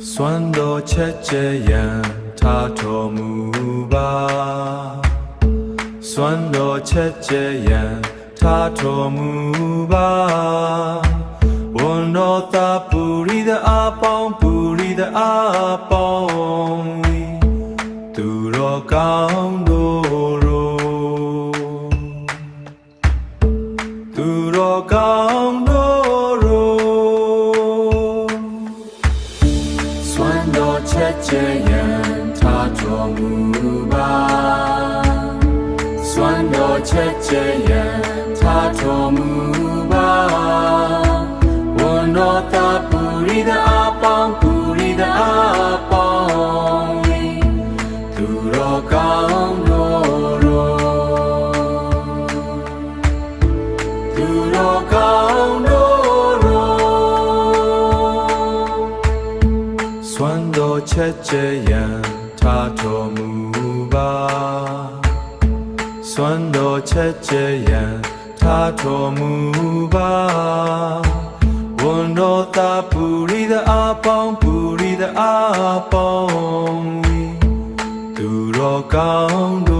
စွမ်းတော်ချက်ကျဲရန်ထားတော်မူပါစွမ်းတော်ချက်ကျဲရန်ထားတော်မူပါဝန်တော်သာပူရိသအားပေါင်းပူရိသအားပေါင်းသူတော်ကောင်းတို့သူတော်ကောင်းတို့စွမ်းတော်ချက်ကျဲရန်ထားတော်မူပါစွမ်းတော်ချက်ကျဲရန်ထားတော်မူပါဝန်တော်သာပူရိသအားပေါင်းပူရိသအားပေါင်းသူတော်ကောင်းတို့သူတော်ကောင်းတို့စွမ်းတော်ချက်ကျဲရန်ထားတော်မူပါစွမ်းတော်ချက်ကျဲရန်ထားတော်မူပါဝန်တော်သာပူရိသအားပေါင်းပူရိသအားပေါင်းသူတော်ကောင်းတို့